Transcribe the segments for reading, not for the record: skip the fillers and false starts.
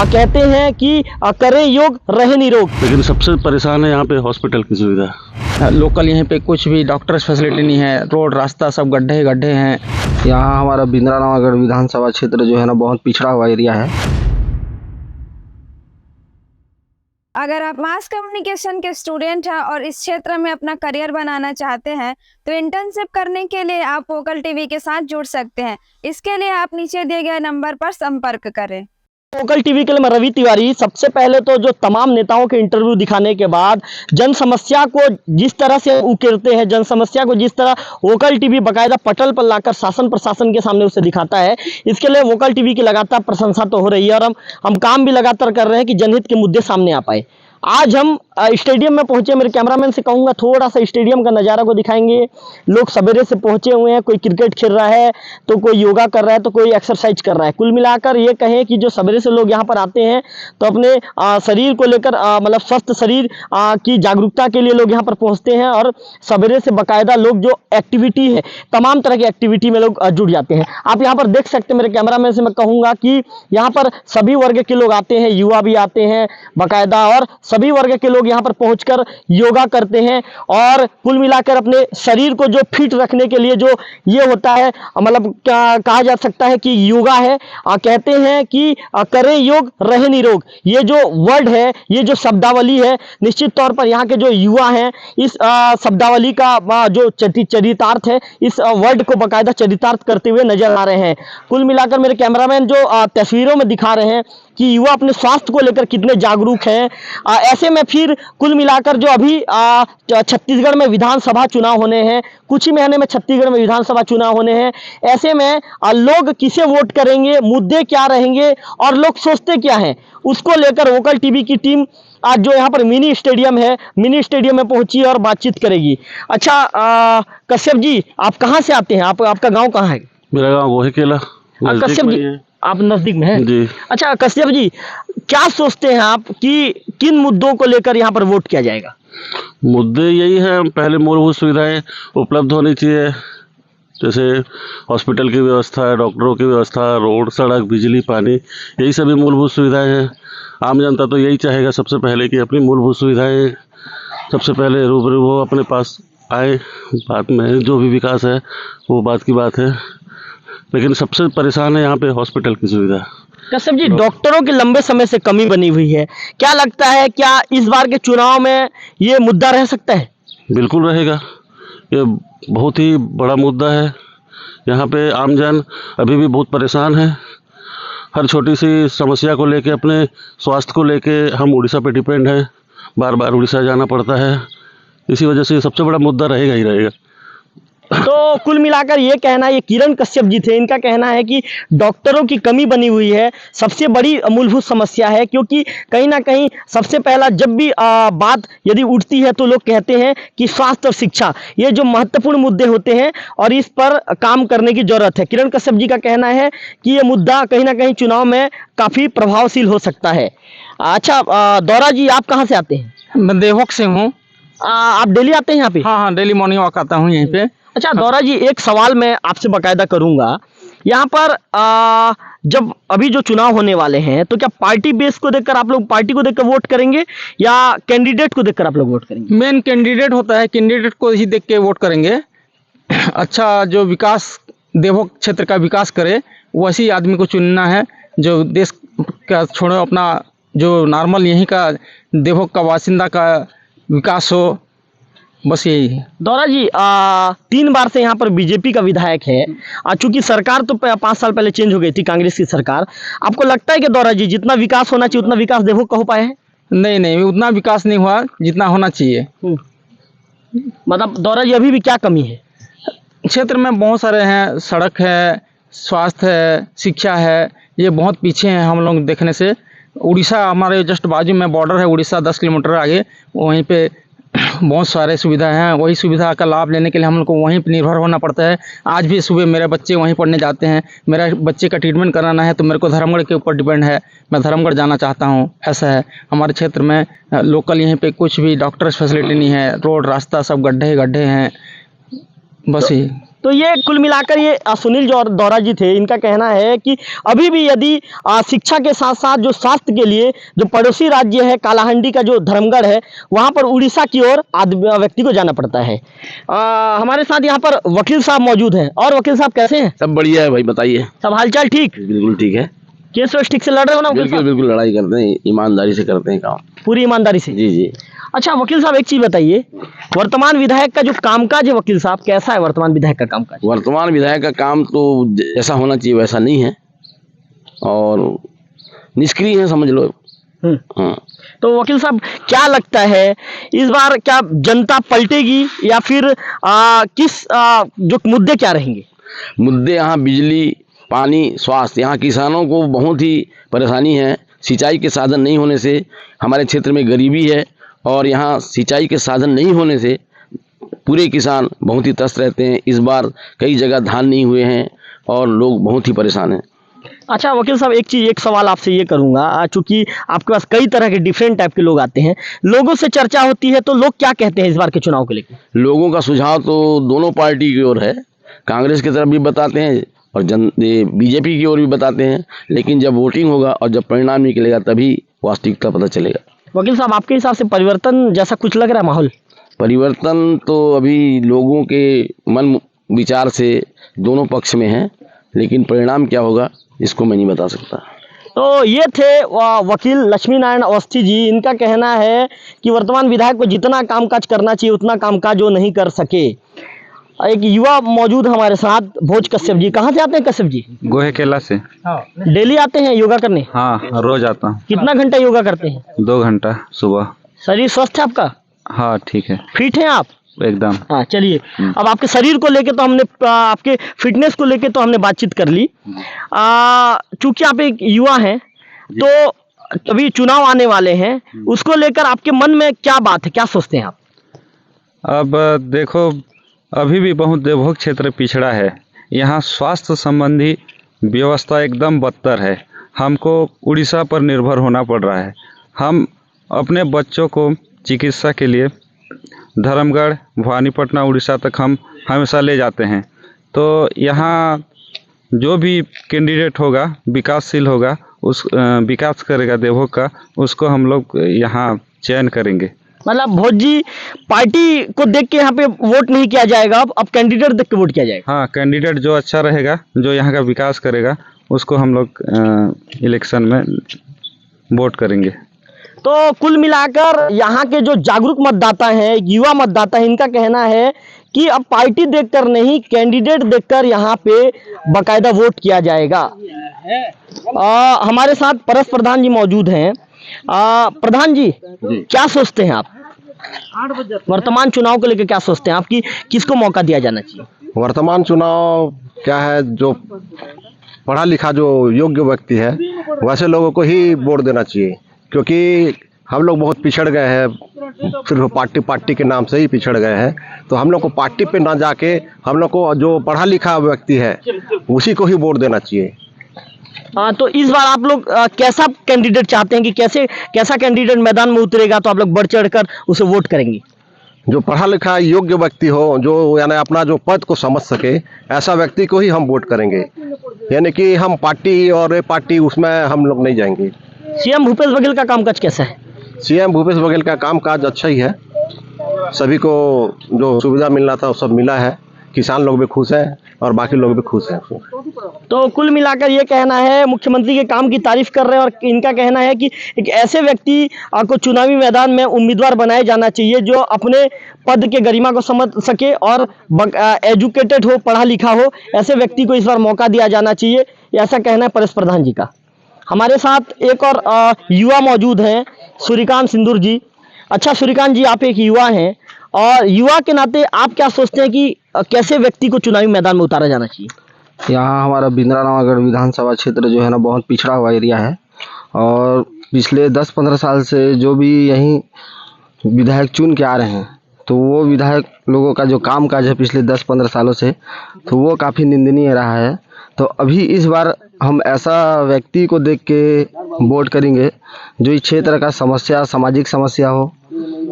कहते हैं कि करें योग रहे निरोग। लेकिन सबसे परेशान है यहाँ पे हॉस्पिटल की सुविधा। लोकल यहाँ पे कुछ भी डॉक्टर्स फैसिलिटी नहीं है, रोड रास्ता सब गड्ढे ही गड्ढे हैं। यहाँ हमारा बिंद्रा नवागढ़ विधानसभा क्षेत्र जो है ना बहुत पिछड़ा हुआ एरिया है। अगर आप मास कम्युनिकेशन के स्टूडेंट हैं और इस क्षेत्र में अपना करियर बनाना चाहते हैं तो इंटर्नशिप करने के लिए आप वोकल टीवी के साथ जुड़ सकते हैं। इसके लिए आप नीचे दिए गए नंबर पर संपर्क करें। वोकल टीवी के लिए मैं रवि तिवारी। सबसे पहले तो जो तमाम नेताओं के इंटरव्यू दिखाने के बाद जन समस्या को जिस तरह से उकेरते हैं, जन समस्या को जिस तरह वोकल टीवी बाकायदा पटल पर लाकर शासन प्रशासन के सामने उसे दिखाता है, इसके लिए वोकल टीवी की लगातार प्रशंसा तो हो रही है और हम काम भी लगातार कर रहे हैं कि जनहित के मुद्दे सामने आ पाए। आज हम स्टेडियम में पहुंचे। मेरे कैमरामैन से कहूंगा थोड़ा सा स्टेडियम का नज़ारा को दिखाएंगे। लोग सवेरे से पहुंचे हुए हैं, कोई क्रिकेट खेल रहा है तो कोई योगा कर रहा है तो कोई एक्सरसाइज कर रहा है। कुल मिलाकर ये कहें कि जो सवेरे से लोग यहाँ पर आते हैं तो अपने शरीर को लेकर मतलब स्वस्थ शरीर की जागरूकता के लिए लोग यहाँ पर पहुँचते हैं और सवेरे से बाकायदा लोग जो एक्टिविटी है, तमाम तरह की एक्टिविटी में लोग जुड़ जाते हैं। आप यहाँ पर देख सकते हैं। मेरे कैमरामैन से मैं कहूँगा कि यहाँ पर सभी वर्ग के लोग आते हैं, युवा भी आते हैं बाकायदा, और सभी वर्ग के लोग यहाँ पर पहुंचकर योगा करते हैं और कुल मिलाकर अपने शरीर को जो फिट रखने के लिए जो ये होता है, मतलब कहा जा सकता है कि योगा है। कहते हैं कि करें योग रहे निरोग। ये जो वर्ड है, ये जो शब्दावली है, निश्चित तौर पर यहाँ के जो युवा हैं इस शब्दावली का जो चरितार्थ है, इस वर्ड को बाकायदा चरितार्थ करते हुए नजर आ रहे हैं। कुल मिलाकर मेरे कैमरामैन जो तस्वीरों में दिखा रहे हैं कि युवा अपने स्वास्थ्य को लेकर कितने जागरूक हैं। ऐसे में फिर कुल मिलाकर जो अभी छत्तीसगढ़ में विधानसभा चुनाव होने हैं, कुछ ही महीने में छत्तीसगढ़ में विधानसभा चुनाव होने हैं। ऐसे में लोग किसे वोट करेंगे, मुद्दे क्या रहेंगे और लोग सोचते क्या हैं, उसको लेकर वोकल टीवी की टीम आज जो यहाँ पर मिनी स्टेडियम है, मिनी स्टेडियम में पहुंची और बातचीत करेगी। अच्छा कश्यप जी, आप कहाँ से आते हैं? आपका गाँव कहाँ है? मेरा गाँव वही केला। कश्यप जी आप नजदीक में हैं जी। अच्छा कश्यप जी, क्या सोचते हैं आप कि किन मुद्दों को लेकर यहाँ पर वोट किया जाएगा? मुद्दे यही है, पहले मूलभूत सुविधाएं उपलब्ध होनी चाहिए, जैसे हॉस्पिटल की व्यवस्था, डॉक्टरों की व्यवस्था, रोड सड़क, बिजली, पानी, यही सभी मूलभूत सुविधाएं हैं। आम जनता तो यही चाहेगा सबसे पहले कि अपनी मूलभूत सुविधाएं सबसे पहले रूबरू वो अपने पास आए। बाद में जो भी विकास है वो बात की बात है, लेकिन सबसे परेशान है यहाँ पे हॉस्पिटल की सुविधा। कश्यप जी, डॉक्टरों की लंबे समय से कमी बनी हुई है, क्या लगता है क्या इस बार के चुनाव में ये मुद्दा रह सकता है? बिल्कुल रहेगा, ये बहुत ही बड़ा मुद्दा है। यहाँ पे आमजन अभी भी बहुत परेशान है। हर छोटी सी समस्या को लेके, अपने स्वास्थ्य को लेके हम उड़ीसा पे डिपेंड हैं, बार बार उड़ीसा जाना पड़ता है। इसी वजह से सबसे बड़ा मुद्दा रहेगा ही रहेगा। तो कुल मिलाकर ये कहना, ये किरण कश्यप जी थे, इनका कहना है कि डॉक्टरों की कमी बनी हुई है, सबसे बड़ी मूलभूत समस्या है। क्योंकि कहीं ना कहीं सबसे पहला जब भी बात यदि उठती है तो लोग कहते हैं कि स्वास्थ्य और शिक्षा, ये जो महत्वपूर्ण मुद्दे होते हैं और इस पर काम करने की जरूरत है। किरण कश्यप जी का कहना है कि ये मुद्दा कहीं ना कहीं चुनाव में काफ़ी प्रभावशील हो सकता है। अच्छा दौरा जी, आप कहाँ से आते हैं? मैं देवोक से हूँ। आप डेली आते हैं यहाँ पे? हाँ, डेली मॉर्निंग वॉक आता हूँ यहीं पे। अच्छा दौरा जी, एक सवाल मैं आपसे बाकायदा करूंगा। यहाँ पर जब अभी जो चुनाव होने वाले हैं तो क्या पार्टी बेस को देखकर आप लोग पार्टी को देखकर वोट करेंगे या कैंडिडेट को देखकर आप लोग वोट करेंगे? मेन कैंडिडेट होता है, कैंडिडेट को ही देख के वोट करेंगे। अच्छा जो विकास देवोक क्षेत्र का विकास करे वैसी आदमी को चुनना है, जो देश का छोड़ो अपना जो नॉर्मल यहीं का देवोक का बासिंदा का विकास हो, बस यही है। दौरा जी 3 बार से यहाँ पर बीजेपी का विधायक है। चूंकि सरकार तो 5 साल पहले चेंज हो गई थी, कांग्रेस की सरकार। आपको लगता है कि दौरा जी जितना विकास होना चाहिए उतना विकास देवोक का हो पाया है? नहीं, उतना विकास नहीं हुआ जितना होना चाहिए। मतलब दौरा जी अभी भी क्या कमी है? क्षेत्र में बहुत सारे हैं, सड़क है, स्वास्थ्य है, शिक्षा है, ये बहुत पीछे हैं हम लोग देखने से। उड़ीसा हमारे जस्ट बाजू में बॉर्डर है, उड़ीसा 10 किलोमीटर आगे, वहीं पे बहुत सारे सुविधा हैं। वही सुविधा का लाभ लेने के लिए हम लोग को वहीं पर निर्भर होना पड़ता है। आज भी सुबह मेरे बच्चे वहीं पढ़ने जाते हैं, मेरा बच्चे का ट्रीटमेंट कराना है तो मेरे को धर्मगढ़ के ऊपर डिपेंड है, मैं धर्मगढ़ जाना चाहता हूँ। ऐसा है हमारे क्षेत्र में। लोकल यहाँ पे कुछ भी डॉक्टर्स फैसिलिटी नहीं है, रोड रास्ता सब गड्ढे गड्ढे हैं, बस ही। तो ये कुल मिलाकर ये सुनील दौरा जी थे, इनका कहना है कि अभी भी यदि शिक्षा के साथ साथ जो स्वास्थ्य के लिए जो पड़ोसी राज्य है कालाहांडी का जो धर्मगढ़ है वहाँ पर उड़ीसा की ओर व्यक्ति को जाना पड़ता है। हमारे साथ यहाँ पर वकील साहब मौजूद हैं। और वकील साहब कैसे हैं? सब बढ़िया है भाई, बताइए। सब हालचाल ठीक? बिल्कुल ठीक है। केस वेस ठीक से लड़ रहे हो ना वकील बिल्कुल साहब? बिल्कुल लड़ाई करते हैं, ईमानदारी से करते हैं काम। पूरी ईमानदारी से? जी जी। अच्छा वकील साहब एक चीज बताइए, वर्तमान विधायक का जो कामकाज है वकील साहब, कैसा है वर्तमान विधायक का कामकाज? वर्तमान विधायक का काम तो जैसा होना चाहिए वैसा नहीं है और निष्क्रिय है, समझ लो। हाँ। तो वकील साहब क्या लगता है इस बार क्या जनता पलटेगी या फिर जो मुद्दे क्या रहेंगे? मुद्दे यहाँ बिजली, पानी, स्वास्थ्य। यहाँ किसानों को बहुत ही परेशानी है। सिंचाई के साधन नहीं होने से हमारे क्षेत्र में गरीबी है और यहाँ सिंचाई के साधन नहीं होने से पूरे किसान बहुत ही त्रस्त रहते हैं। इस बार कई जगह धान नहीं हुए हैं और लोग बहुत ही परेशान हैं। अच्छा वकील साहब एक सवाल आपसे ये करूंगा, चूंकि आपके पास कई तरह के डिफरेंट टाइप के लोग आते हैं, लोगों से चर्चा होती है तो लोग क्या कहते हैं इस बार के चुनाव को लेकर? लोगों का सुझाव तो दोनों पार्टी की ओर है, कांग्रेस की तरफ भी बताते हैं और बीजेपी की ओर भी बताते हैं, लेकिन जब वोटिंग होगा और जब परिणाम निकलेगा तभी वास्तविकता पता चलेगा। वकील साहब आपके हिसाब से परिवर्तन जैसा कुछ लग रहा है माहौल? परिवर्तन तो अभी लोगों के मन विचार से दोनों पक्ष में है, लेकिन परिणाम क्या होगा इसको मैं नहीं बता सकता। तो ये थे वकील लक्ष्मी नारायण अवस्थी जी। इनका कहना है कि वर्तमान विधायक को जितना कामकाज करना चाहिए उतना कामकाज वो नहीं कर सके। एक युवा मौजूद हमारे साथ, भोज कश्यप जी। कहाँ से आते हैं कश्यप जी? गोहे केला से। डेली आते हैं योगा करने? हाँ, रोज आता हूँ। कितना घंटा योगा करते हैं? 2 घंटा सुबह। शरीर स्वस्थ है आपका? हाँ ठीक है। फिट हैं आप? एकदम। हाँ चलिए, अब आपके शरीर को लेके तो हमने, आपके फिटनेस को लेके तो हमने बातचीत कर ली। चूंकि आप एक युवा हैं तो अभी चुनाव आने वाले हैं, उसको लेकर आपके मन में क्या बात है, क्या सोचते हैं आप? अब देखो, अभी भी बहुत देवभोग क्षेत्र पिछड़ा है। यहाँ स्वास्थ्य संबंधी व्यवस्था एकदम बदतर है। हमको उड़ीसा पर निर्भर होना पड़ रहा है। हम अपने बच्चों को चिकित्सा के लिए धर्मगढ़, भवानीपटना, उड़ीसा तक हम हमेशा ले जाते हैं। तो यहाँ जो भी कैंडिडेट होगा, विकासशील होगा, उस विकास करेगा देवभोग का, उसको हम लोग यहाँ चयन करेंगे। मतलब भोज जी, पार्टी को देख के यहाँ पे वोट नहीं किया जाएगा, अब कैंडिडेट देख के वोट किया जाएगा? हाँ, कैंडिडेट जो अच्छा रहेगा, जो यहाँ का विकास करेगा, उसको हम लोग इलेक्शन में वोट करेंगे। तो कुल मिलाकर यहाँ के जो जागरूक मतदाता हैं, युवा मतदाता हैं, इनका कहना है कि अब पार्टी देखकर नहीं, कैंडिडेट देखकर यहाँ पे बाकायदा वोट किया जाएगा। हमारे साथ परस प्रधान जी मौजूद हैं। प्रधान जी, क्या सोचते हैं आप वर्तमान चुनाव को लेकर? क्या सोचते हैं आप कि किसको मौका दिया जाना चाहिए? वर्तमान चुनाव क्या है, जो पढ़ा लिखा जो योग्य व्यक्ति है वैसे लोगों को ही वोट देना चाहिए, क्योंकि हम लोग बहुत पिछड़ गए हैं, सिर्फ पार्टी के नाम से ही पिछड़ गए हैं। तो हम लोग को पार्टी पे ना जाके हम लोग को जो पढ़ा लिखा व्यक्ति है उसी को ही वोट देना चाहिए। तो इस बार आप लोग कैसा कैंडिडेट चाहते हैं कि कैसा कैंडिडेट मैदान में उतरेगा तो आप लोग बढ़ चढ़ कर उसे वोट करेंगे? जो पढ़ा लिखा योग्य व्यक्ति हो, जो यानी अपना जो पद को समझ सके, ऐसा व्यक्ति को ही हम वोट करेंगे। यानी कि हम पार्टी और पार्टी उसमें हम लोग नहीं जाएंगे। सीएम भूपेश बघेल का कामकाज कैसा है? सीएम भूपेश बघेल का कामकाज अच्छा ही है, सभी को जो सुविधा मिलना था वो सब मिला है, किसान लोग भी खुश हैं और बाकी लोग भी खुश हैं। तो कुल मिलाकर ये कहना है, मुख्यमंत्री के काम की तारीफ कर रहे हैं और इनका कहना है कि एक ऐसे व्यक्ति को चुनावी मैदान में उम्मीदवार बनाया जाना चाहिए जो अपने पद के गरिमा को समझ सके और एजुकेटेड हो, पढ़ा लिखा हो। ऐसे व्यक्ति को इस बार मौका दिया जाना चाहिए, ऐसा कहना है परस प्रधान जी का। हमारे साथ एक और युवा मौजूद हैं, सूर्यकांत सिंदूर जी। अच्छा सूर्यकांत जी, आप एक युवा हैं और युवा के नाते आप क्या सोचते हैं कि कैसे व्यक्ति को चुनावी मैदान में उतारा जाना चाहिए? यहाँ हमारा बिंद्रानवागढ़ विधानसभा क्षेत्र जो है ना बहुत पिछड़ा हुआ एरिया है और पिछले 10-15 साल से जो भी यहीं विधायक चुन के आ रहे हैं तो वो विधायक लोगों का जो काम काज है पिछले 10-15 सालों से, तो वो काफ़ी निंदनीय रहा है। तो अभी इस बार हम ऐसा व्यक्ति को देख के वोट करेंगे जो इस क्षेत्र का समस्या, सामाजिक समस्या हो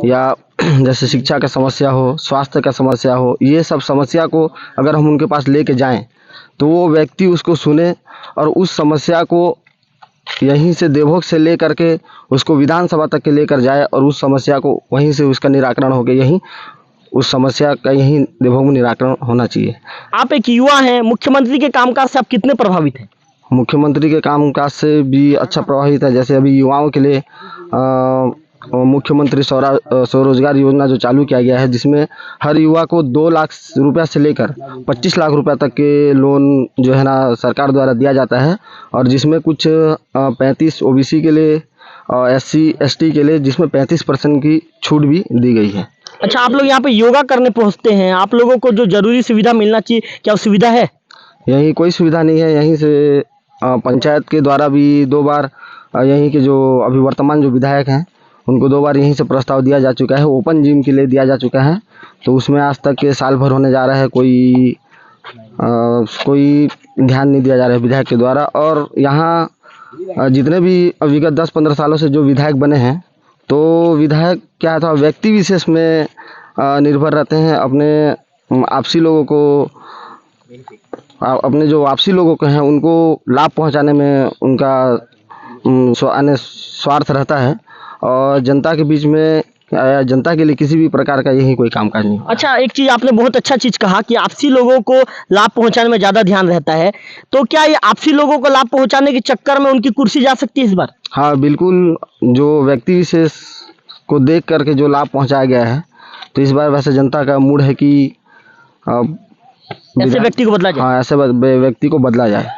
या जैसे शिक्षा का समस्या हो, स्वास्थ्य का समस्या हो, ये सब समस्या को अगर हम उनके पास लेके जाएं तो वो व्यक्ति उसको सुने और उस समस्या को यहीं से देवभोग से ले करके उसको विधानसभा तक के लेकर जाए और उस समस्या को वहीं से उसका निराकरण हो गया, यहीं उस समस्या का यहीं देवभोग में निराकरण होना चाहिए। आप एक युवा हैं, मुख्यमंत्री के कामकाज से आप कितने प्रभावित हैं? मुख्यमंत्री के कामकाज से भी अच्छा प्रभावित है। जैसे अभी युवाओं के लिए मुख्यमंत्री स्वरोजगार योजना जो चालू किया गया है, जिसमें हर युवा को 2 लाख रुपया से लेकर 25 लाख रुपया तक के लोन जो है ना सरकार द्वारा दिया जाता है, और जिसमें कुछ 35 ओबीसी के लिए और SC ST के लिए जिसमें 35% की छूट भी दी गई है। अच्छा, आप लोग यहाँ पे योगा करने पहुँचते हैं, आप लोगों को जो जरूरी सुविधा मिलना चाहिए, क्या वो सुविधा है? यहीं कोई सुविधा नहीं है। यहीं से पंचायत के द्वारा भी 2 बार यहीं के जो अभी वर्तमान जो विधायक हैं उनको 2 बार यहीं से प्रस्ताव दिया जा चुका है, ओपन जिम के लिए दिया जा चुका है, तो उसमें आज तक के साल भर होने जा रहा है, कोई ध्यान नहीं दिया जा रहा है विधायक के द्वारा। और यहाँ जितने भी विगत 10-15 सालों से जो विधायक बने हैं, तो विधायक क्या था, व्यक्ति विशेष में निर्भर रहते हैं। अपने आपसी लोगों को, अपने जो आपसी लोगों को हैं उनको लाभ पहुंचाने में उनका स्वार्थ रहता है, और जनता के बीच में जनता के लिए किसी भी प्रकार का यही कोई कामकाज नहीं। अच्छा, एक चीज़ आपने बहुत अच्छा चीज़ कहा कि आपसी लोगों को लाभ पहुंचाने में ज़्यादा ध्यान रहता है, तो क्या ये आपसी लोगों को लाभ पहुंचाने के चक्कर में उनकी कुर्सी जा सकती है इस बार? हाँ बिल्कुल, जो व्यक्ति विशेष को देख करके जो लाभ पहुंचाया गया है, तो इस बार वैसे जनता का मूड है कि ऐसे व्यक्ति को बदला जाए। हाँ, ऐसे व्यक्ति को बदला जाए।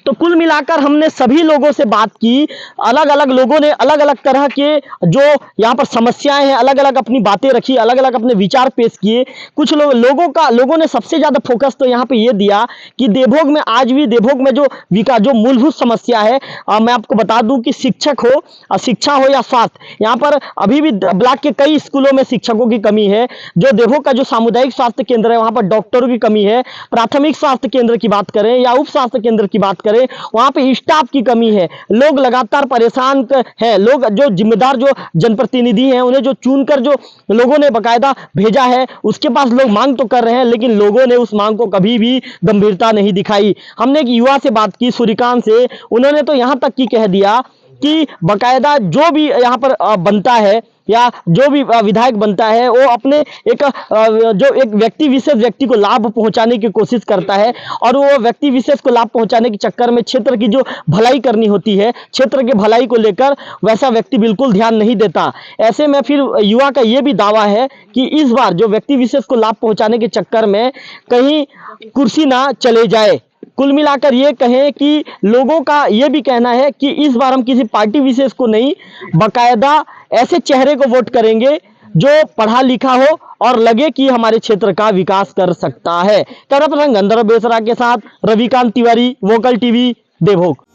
तो कुल मिलाकर हमने सभी लोगों से बात की, अलग अलग लोगों ने अलग अलग तरह के जो यहाँ पर समस्याएं हैं, अलग अलग अपनी बातें रखी, अलग अलग अपने विचार पेश किए। कुछ लोगों ने सबसे ज़्यादा फोकस तो यहाँ पे ये दिया कि देवभोग में आज भी देवभोग में जो मूलभूत समस्या है, मैं आपको बता दूं कि शिक्षक हो, शिक्षा हो या स्वास्थ्य, यहाँ पर अभी भी ब्लॉक के कई स्कूलों में शिक्षकों की कमी है। जो देवभोग का जो सामुदायिक स्वास्थ्य केंद्र है वहाँ पर डॉक्टरों की कमी है। प्राथमिक स्वास्थ्य केंद्र की बात करें या उप स्वास्थ्य केंद्र की बात करें, वहां पे स्टाफ की कमी है। लोग लगातार परेशान हैं। लोग जो जिम्मेदार जो जनप्रतिनिधि हैं उन्हें जो चुनकर जो लोगों ने बकायदा भेजा है उसके पास लोग मांग तो कर रहे हैं, लेकिन लोगों ने उस मांग को कभी भी गंभीरता नहीं दिखाई। हमने एक युवा से बात की, सूर्यकांत से, उन्होंने तो यहां तक की कह दिया कि बकायदा जो भी यहाँ पर बनता है या जो भी विधायक बनता है वो अपने एक व्यक्ति विशेष व्यक्ति को लाभ पहुंचाने की कोशिश करता है, और वो व्यक्ति विशेष को लाभ पहुंचाने के चक्कर में क्षेत्र की जो भलाई करनी होती है, क्षेत्र के भलाई को लेकर वैसा व्यक्ति बिल्कुल ध्यान नहीं देता। ऐसे में फिर युवा का ये भी दावा है कि इस बार जो व्यक्ति विशेष को लाभ पहुंचाने के चक्कर में कहीं कुर्सी ना चले जाए। कुल मिलाकर ये कहें कि लोगों का ये भी कहना है कि इस बार हम किसी पार्टी विशेष को नहीं, बकायदा ऐसे चेहरे को वोट करेंगे जो पढ़ा लिखा हो और लगे कि हमारे क्षेत्र का विकास कर सकता है। कैमरा पर्सन गंधर्व बेसरा के साथ रविकांत तिवारी, वोकल टीवी, देवभोग।